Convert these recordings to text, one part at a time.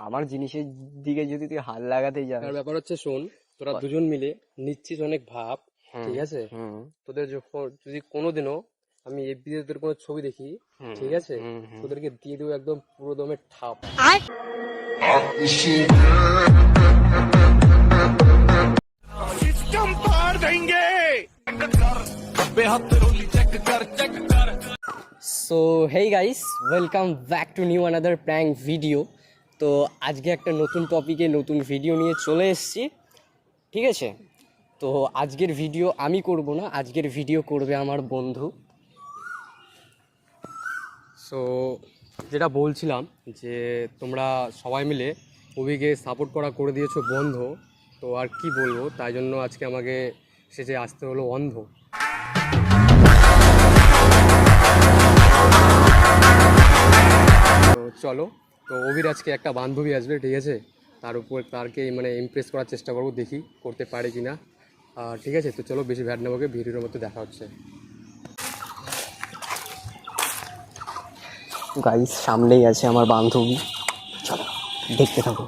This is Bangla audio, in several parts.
আমার জিনিসের দিকে যদি তুই হাত লাগাতে যাস। আর ব্যাপার হচ্ছে শোন, তোরা দুজন মিলে নিচ্ছিস অনেক ভাব, ঠিক আছে? তোদের যখন যদি কোনোদিনও আমি এফবিতে তোদের কোনো ছবি দেখি, ঠিক আছে, তোদেরকে দিয়ে দেবো একদম পুরো দমে ঠাপ। So hey guys, welcome back to new another prank video. তো আজকে একটা নতুন টপিকে নতুন ভিডিও নিয়ে চলে এসেছি, ঠিক আছে? তো আজকের ভিডিও আমি করব না, আজকের ভিডিও করবে আমার বন্ধু। সো যেটা বলছিলাম যে তোমরা সবাই মিলে মুভিকে সাপোর্ট করে দিয়েছো বন্ধ, তো আর কি বলবো, তাই জন্য আজকে আমাকে সেজে আসতে হলো অন্ধ। তো চলো, তো অভির আজকে একটা বান্ধবী আসবে, ঠিক আছে? তার উপর তারকে মানে ইমপ্রেস করার চেষ্টা করবো, দেখি করতে পারে কি না। ঠিক আছে, তো চলো বেশি ভ্যাট নেবোকে, ভিডিওর মধ্যে দেখা হচ্ছে। গাইস সামনেই আছে আমার বান্ধবী, চলো দেখতে থাকো।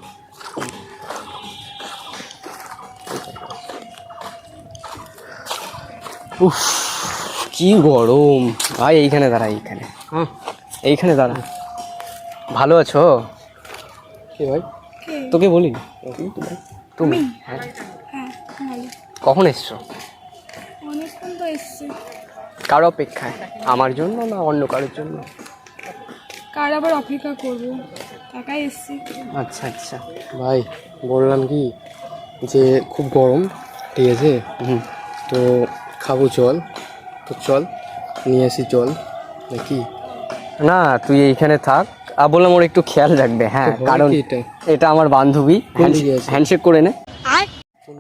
উফ কি গরম ভাই, এইখানে দাঁড়া, এইখানে এইখানে দাঁড়া। ভালো আছো? কে ভাই? তোকে বলি তুমি? হ্যাঁ, কখন এসছো? অনেকক্ষণ তো এসছে। কারো অপেক্ষায়? আমার জন্য না অন্য কারোর জন্য? কার আবার অপেক্ষা করবো, একাই এসছি। আচ্ছা আচ্ছা। ভাই বললাম কি যে খুব গরম, ঠিক আছে, তো খাবো জল, তো চল নিয়ে আসি জল নাকি? না তুই এইখানে থাক, বললাম ওর একটু খেয়াল রাখবে। হ্যাঁ, তো হয় কারণ কি এটা? এটা আমার বান্ধবী। কোন দিকে আছে? হ্যান্ডশেক করে নে।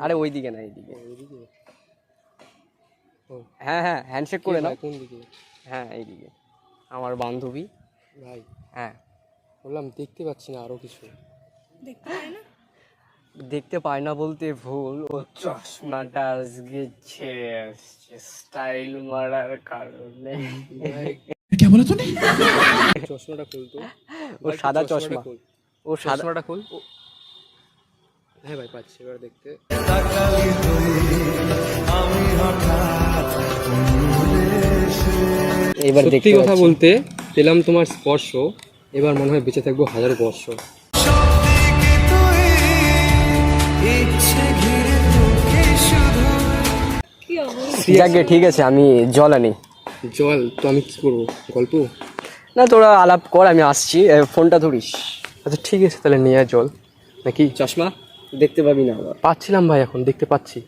আরে ওই দিকে না, এইদিকে। হ্যাঁ হ্যাঁ, হ্যান্ডশেক করে নাও। কোন দিকে? হ্যাঁ এইদিকে আমার বান্ধবী। ভাই হ্যাঁ, বললাম দেখতে পাচ্ছি না আরো কিছু। দেখতে পাই না? দেখতে পায় না বলতে ভুল, ও চশমাটা আজকে ছেড়ে আসছে স্টাইল মারার কারণে। চশমাটা খুল তো। ও সাদা চশমা, ও সাদা। চশমাটা খুল। হ্যাঁ ভাই পাচ্ছি এবার দেখতে। এবার সত্যি দেখতে কথা পাচ্ছি। বলতে পেলাম তোমার স্পর্শ, এবার মনে হয় বেঁচে থাকবো 1000 বর্ষ। কি অবস্থা? যাকে ঠিক আছে, আমি জল আনি। জল তো আমি কি করবো, গল্প? না তোরা আলাপ কর, আমি আসছি। ফোনটা ধরিস। আচ্ছা ঠিক আছে, তাহলে নিয়ে আয় জল নাকি? চশমা দেখতে পাবি না আবার? পাচ্ছিলাম ভাই, এখন দেখতে পাচ্ছি।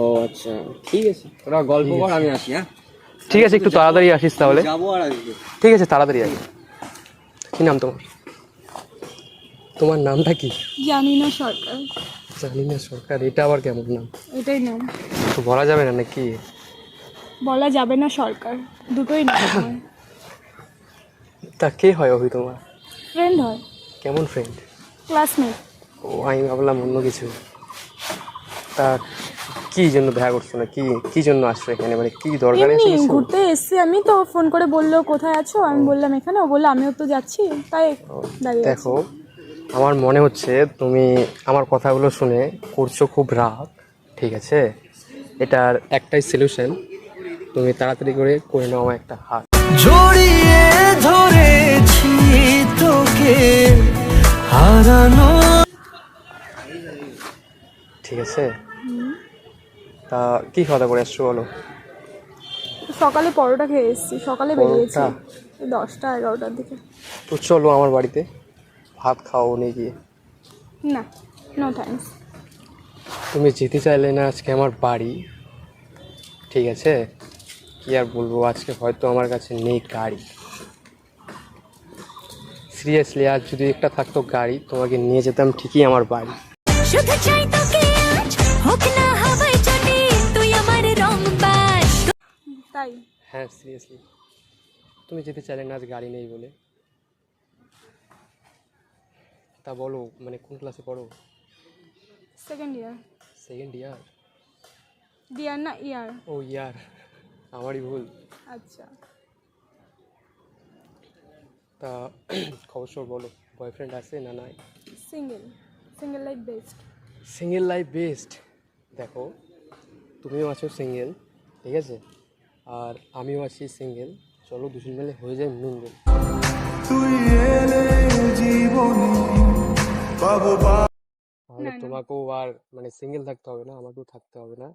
ও আচ্ছা ঠিক আছে, তোরা গল্প কর, আমি আসি। হ্যাঁ ঠিক আছে, একটু তাড়াতাড়ি আসিস তাহলে। যাবো আর আসবো। ঠিক আছে, তাড়াতাড়ি আয়। কি নাম তোমার? তোমার নামটা কি? জানি না সরকার। জানি না সরকার, এটা আবার কেমন নাম? এটাই নাম। তো বলা যাবে না নাকি? বলা যাবে না সরকার, দুটোই নাম হয়। তা কে হয় অভি তোমার? ফ্রেন্ড হয়, কেমন ফ্রেন্ড? ক্লাসমেট। ও আমি ভাবলাম অন্য কিছু। তা কি জন্য দেখা করছো না, কি কি জন্য আসছো এখানে, মানে কি দরকারে এমনি এসেছো? ঘুরতে এসছি আমি, তো ফোন করে বললো কোথায় আছো, আমি বললাম এখানে। ও বললো আমিও তো যাচ্ছি, তাই দাঁড়িয়ে আছি। দেখো, আমার মনে হচ্ছে তুমি আমার কথাগুলো শুনে করছো খুব রাগ, ঠিক আছে? এটার একটাই সলিউশন, তুমি তাড়াতাড়ি করে নাও আমার একটা হাত। জড়িয়ে ধরেছি তোকে হারানো। ঠিক আছে, তা কি খাওয়া করে আসছো বলো? সকালে পরোটা খেয়ে এসছি, সকালে বেরিয়েছি পরোটা? 10টা-11টার দিকে। তো চলো আমার বাড়িতে ভাত খাও নিয়ে গিয়ে। না, নো থ্যাঙ্কস। তুমি যেতে চাইলে না আজকে আমার বাড়ি, ঠিক আছে? কি আর বলবো, আজকে হয়তো আমার কাছে নেই গাড়ি। সিরিয়াসলি, আর যদি একটা থাকতো গাড়ি, তোমাকে নিয়ে যেতাম ঠিকই আমার বাড়ি। শুধু চাই তোকে আজ হোক না হাওয়ায় চলে তুই আমার রংবাজ। তাই? হ্যাঁ সিরিয়াসলি, তুমি যেতে চাইলে না আজ গাড়ি নেই বলে। তা বলো, মানে কোন ক্লাসে পড়ো? Second year. Second year? ইয়ার না ইয়ার। ও ইয়ার, আমারই ভুল। আচ্ছা। তা খবর সব বলো, বয়ফ্রেন্ড আছে না নাই? Single life best. Single life best. দেখো, তুমিও আছো সিঙ্গেল, ঠিক আছে, আর আমিও আছি সিঙ্গেল। চলো দুজন মিলে হয়ে যায় মিঙ্গেল। তুই এলে জীবনে পাবো তাহলে তোমাকেও আর মানে সিঙ্গেল থাকতে হবে না, আমাকেও থাকতে হবে না।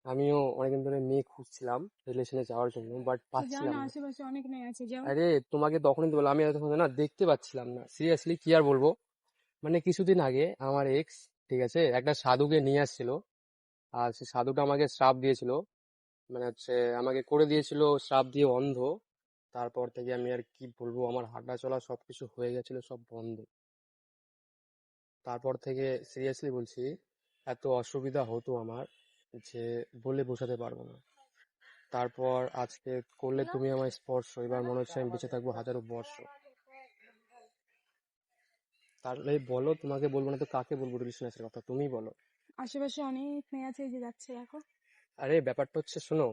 আমিও অনেকদিন ধরে মেয়ে খুঁজছিলাম রিলেশনে যাওয়ার জন্য, বাট যাও পাচ্ছিলাম না, না। আশেপাশে অনেক মেয়ে আছে, যাও। আরে তোমাকে তখনই তো বললাম, আমি তখন না দেখতে পাচ্ছিলাম না, সিরিয়াসলি কি আর বলবো। মানে কিছুদিন আগে আমার এক্স, ঠিক আছে, একটা সাধুকে নিয়ে আসছিল, আর সেই সাধুটা আমাকে শ্রাপ দিয়েছিল, মানে হচ্ছে আমাকে করে দিয়েছিল শ্রাপ দিয়ে অন্ধ। তারপর থেকে আমি আর কি বলবো, আমার হাঁটা চলা সবকিছু হয়ে গেছিল, সব বন্ধ। তারপর থেকে সিরিয়াসলি বলছি, এত অসুবিধা হতো আমার যে বলে বোঝাতে পারবো না। তারপর আজকে করলে তুমি আমার স্পর্শ, এবার মনে হচ্ছে আমি বেঁচে থাকবো হাজারো বর্ষ। তাহলে বলো, তোমাকে বলবো না তো কাকে বলবো রিলেশনের কথা, তুমিই বলো। আশেপাশে অনেক মেয়ে আছে, এই যে যাচ্ছে দেখো। আরে ব্যাপারটা হচ্ছে শোনো,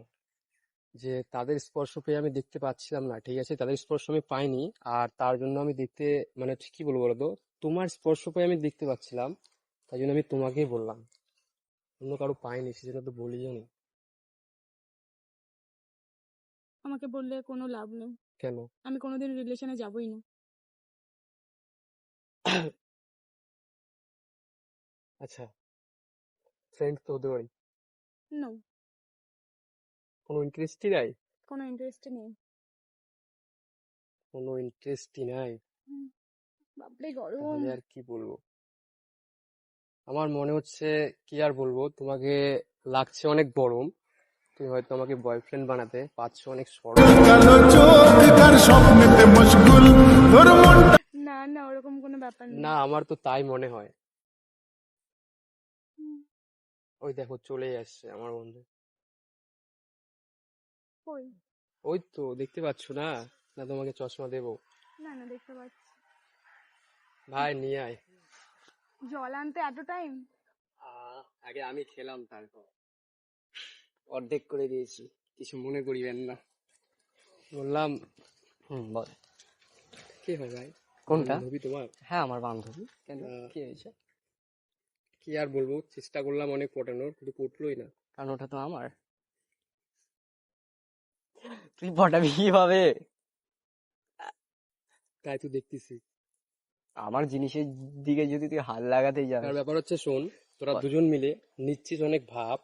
যে তাদের স্পর্শ পেয়ে আমি দেখতে পাচ্ছিলাম না, ঠিক আছে, তাদের স্পর্শ আমি পাইনি, আর তার জন্য আমি দেখতে মানে কি বলবো বলো তো, তোমার স্পর্শ পেয়ে আমি দেখতে পাচ্ছিলাম, তাই জন্য আমি তোমাকেই বললাম, অন্য কারো পাইনি, সেজন্য তো বলিও নি। আমাকে বললে কোনো লাভ নেই, কেন? আমি কোনোদিন রিলেশনে যাবই না। আচ্ছা, ফ্রেন্ড তো হতে পারি, নো, কোনো ইন্টারেস্টই নাই? কোনো ইন্টারেস্ট নেই। কোনো ইন্টারেস্টই নাই? বাপরে গরম। তাহলে আর কি বলবো, আমার মনে হচ্ছে কি আর বলবো, তোমাকে লাগছে অনেক গরম, তুমি হয়তো আমাকে বয়ফ্রেন্ড বানাতে পারছো অনেক সরল। কালো চোখ কার স্বপ্নেতে মশগুল তোর মন না না, ওরকম কোনো ব্যাপার নেই। না, আমার তো তাই মনে হয়। হুম, ওই দেখো চলেই আসছে আমার বন্ধু। কই? ওই তো দেখতে পাচ্ছ না? না তোমাকে চশমা দেবো? না না, দেখতে পাচ্ছি। ভাই নিয়ে আয়। জল আনতে এত টাইম? আগে আমি খেলাম, তারপর অর্ধেক করে দিয়েছি, কিছু মনে করিবেন না। বললাম, বল। কি হয় ভাই? কোনটা? বান্ধবী তোমার? হ্যাঁ, আমার বান্ধবী। কেন, আহ, কি হয়েছে? কি আর বলবো, চেষ্টা করলাম অনেক পটানোর, কিন্তু পটলোই না। কারণ ওটা তো আমার। তুই পটাবি কিভাবে? তাই তো দেখতেছি। আমার জিনিসের দিকে যদি তুই হাত লাগাতে যাস। তার ব্যাপার হচ্ছে শোন, তোরা দুজন মিলে নিচ্ছিস অনেক ভাব,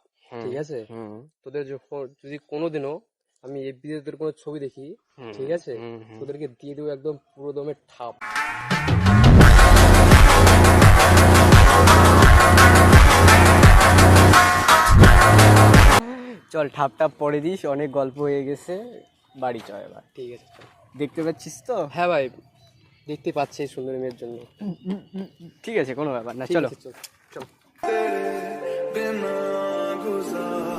ঠিক আছে, হুম তোদের যখন যদি কোনোদিনও আমি এফবিতে তোদের কোনো ছবি দেখি, ঠিক আছে, তোদেরকে দিয়ে দেবো একদম পুরো দমে ঠাপ। চল, ঠাপ টাপ পরে দিস, অনেক গল্প হয়ে গেছে, বাড়ি চল এবার। ঠিক আছে চল। দেখতে পাচ্ছিস তো? হ্যাঁ ভাই, দেখতে পাচ্ছি এই সুন্দরী মেয়ের জন্য। ঠিক আছে, কোনো ব্যাপার না, ঠিক চলো। আছে, চল চল। बिना गुजार